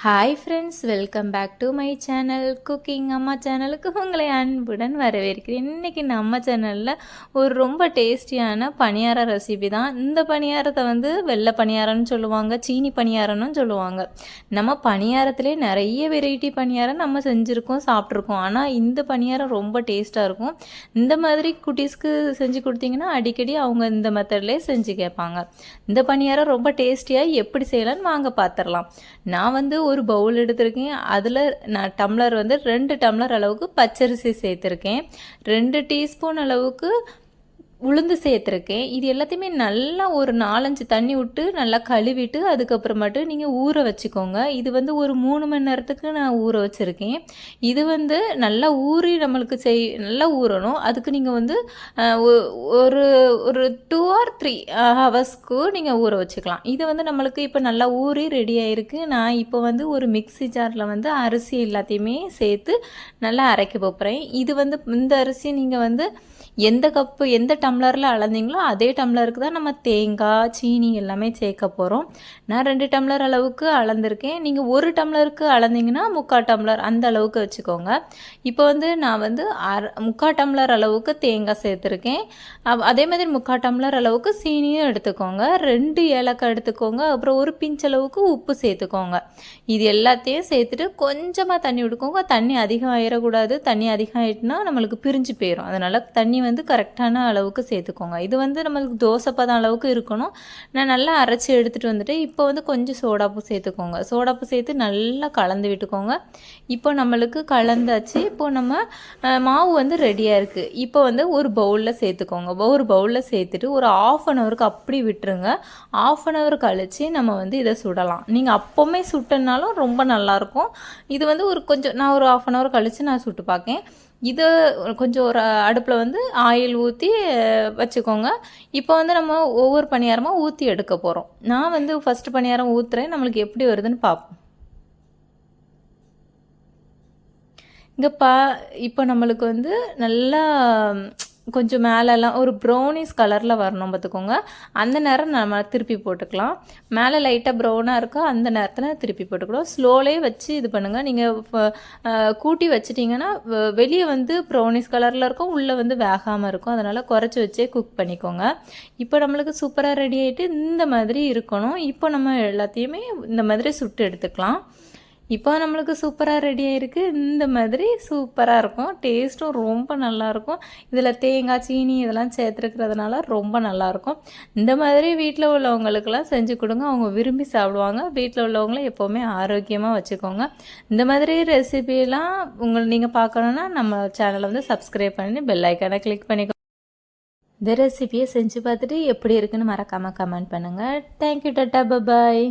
Hi friends, welcome back to my channel cooking Amma சேனலுக்கு உங்களை அன்புடன் வரவேற்கிறேன். இன்றைக்கி நம்ம சேனலில் ஒரு ரொம்ப டேஸ்டியான பணியார ரெசிபி தான். இந்த பணியாரத்தை வெள்ளை பணியாரம்னு சொல்லுவாங்க, சீனி பணியாரம்னு சொல்லுவாங்க. நம்ம பணியாரத்திலே நிறைய வெரைட்டி பணியாரம் நம்ம செஞ்சுருக்கோம், சாப்பிட்ருக்கோம். ஆனால் இந்த பணியாரம் ரொம்ப டேஸ்ட்டாக இருக்கும். இந்த மாதிரி குட்டீஸ்க்கு செஞ்சு கொடுத்தீங்கன்னா அடிக்கடி அவங்க இந்த மெத்தட்லேயே செஞ்சு கேட்பாங்க. இந்த பணியாரம் ரொம்ப டேஸ்டியாக எப்படி செய்யலான்னு வாங்க பார்த்துடலாம். நான் ஒரு பவுல் எடுத்திருக்கேன். அதில் நான் டம்ளர் 2 டம்ளர் அளவுக்கு பச்சரிசி சேர்த்துருக்கேன். 2 டீஸ்பூன் அளவுக்கு உளுந்து சேர்த்துருக்கேன். இது எல்லாத்தையுமே நல்லா ஒரு 4-5 தண்ணி விட்டு நல்லா கழுவிட்டு அதுக்கப்புறமாட்டு நீங்கள் ஊற வச்சுக்கோங்க. இது ஒரு 3 மணி நேரத்துக்கு நான் ஊற வச்சுருக்கேன். இது நல்லா ஊறி நம்மளுக்கு நல்லா ஊறணும். அதுக்கு நீங்கள் ஒரு ஒரு 2 or 3 ஹவர்ஸ்க்கு நீங்கள் ஊற வச்சுக்கலாம். இது நம்மளுக்கு இப்போ நல்லா ஊறி ரெடி ஆகிருக்கு. நான் இப்போ ஒரு மிக்ஸி ஜாரில் அரிசி எல்லாத்தையுமே சேர்த்து நல்லா அரைக்க போகிறேன். இது இந்த அரிசி நீங்கள் எந்த கப்பு எந்த டம்ளரில் அளந்தீங்களோ அதே டம்ளருக்கு தான் நம்ம தேங்காய், சீனி எல்லாமே சேர்க்க போகிறோம். நான் 2 டம்ளர் அளவுக்கு அளந்திருக்கேன். நீங்கள் 1 டம்ளருக்கு அளந்தீங்கன்னா 3/4 டம்ளர் அந்த அளவுக்கு வச்சுக்கோங்க. இப்போ நான் 3/4 டம்ளர் அளவுக்கு தேங்காய் சேர்த்துருக்கேன். அதே மாதிரி 3/4 டம்ளர் அளவுக்கு சீனியும் எடுத்துக்கோங்க. 2 ஏலக்காய் எடுத்துக்கோங்க. அப்புறம் ஒரு பிஞ்ச் அளவுக்கு உப்பு சேர்த்துக்கோங்க. இது எல்லாத்தையும் சேர்த்துட்டு கொஞ்சமாக தண்ணி விட்டுக்கோங்க. தண்ணி அதிகம் ஆயிடக்கூடாது. தண்ணி அதிகம் ஆகிட்டுனா நம்மளுக்கு பிரிஞ்சு போயிடும். அதனால் தண்ணி கரெக்டான அளவுக்கு சேர்த்துக்கோங்க. இது நம்மளுக்கு தோசை பதம் அளவுக்கு இருக்கணும். நான் நல்லா அரைச்சி எடுத்துகிட்டு வந்துட்டு இப்போ கொஞ்சம் சோடாப்பு சேர்த்துக்கோங்க. சோடாப்பு சேர்த்து நல்லா கலந்து விட்டுக்கோங்க. இப்போ நம்மளுக்கு கலந்தாச்சு. இப்போ நம்ம மாவு ரெடியாக இருக்குது. இப்போ ஒரு பவுலில் சேர்த்துக்கோங்க. ஒரு பவுலில் சேர்த்துட்டு ஒரு 1/2 ஹவருக்கு அப்படி விட்டுருங்க. 1/2 ஹவர் கழித்து நம்ம இதை சுடலாம். நீங்கள் அப்போவுமே சுட்டனாலும் ரொம்ப நல்லாயிருக்கும். இது ஒரு கொஞ்சம் நான் ஒரு 1/2 ஹவர் கழித்து நான் சுட்டு பார்க்கேன். இது கொஞ்சம் ஒரு அடுப்பில் ஆயில் ஊற்றி வச்சுக்கோங்க. இப்போ நம்ம ஒவ்வொரு பணியாரமாக ஊற்றி எடுக்க போகிறோம். நான் ஃபஸ்ட்டு பணியாரம் ஊற்றுறேன். நம்மளுக்கு எப்படி வருதுன்னு பார்ப்போம். இங்கே இப்போ நம்மளுக்கு நல்லா கொஞ்சம் மேலெல்லாம் ஒரு ப்ரௌனிஸ் கலரில் வரணும் பார்த்துக்கோங்க. அந்த நேரம் நம்ம திருப்பி போட்டுக்கலாம். மேலே லைட்டாக ப்ரௌனாக இருக்கோ அந்த நேரத்தில் திருப்பி போட்டுக்கலாம். ஸ்லோலே வச்சு இது பண்ணுங்கள். நீங்கள் கூட்டி வச்சிட்டிங்கன்னா வெளியே ப்ரௌனிஸ் கலரில் இருக்கும், உள்ளே வேகாமல் இருக்கும். அதனால் குறைச்சி வச்சே குக் பண்ணிக்கோங்க. இப்போ நம்மளுக்கு சூப்பராக ரெடி ஆகிட்டு இந்த மாதிரி இருக்கணும். இப்போ நம்ம எல்லாத்தையுமே இந்த மாதிரி சுட்டு எடுத்துக்கலாம். இப்போ நம்மளுக்கு சூப்பராக ரெடி ஆகிருக்கு. இந்த மாதிரி சூப்பராக இருக்கும். டேஸ்ட்டும் ரொம்ப நல்லாயிருக்கும். இதில் தேங்காய், சீனி இதெல்லாம் சேர்த்துருக்கிறதுனால ரொம்ப நல்லாயிருக்கும். இந்த மாதிரி வீட்டில் உள்ளவங்களுக்கெல்லாம் செஞ்சு கொடுங்க. அவங்க விரும்பி சாப்பிடுவாங்க. வீட்டில் உள்ளவங்கள எப்போவுமே ஆரோக்கியமாக வச்சுக்கோங்க. இந்த மாதிரி ரெசிபியெல்லாம் நீங்கள் பார்க்கணுன்னா நம்ம சேனலை சப்ஸ்கிரைப் பண்ணி பெல் ஐக்கானை கிளிக் பண்ணிக்கோங்க. இந்த ரெசிபியை செஞ்சு பார்த்துட்டு எப்படி இருக்குன்னு மறக்காமல் கமெண்ட் பண்ணுங்கள். தேங்க்யூ. டாட்டா, பாய்.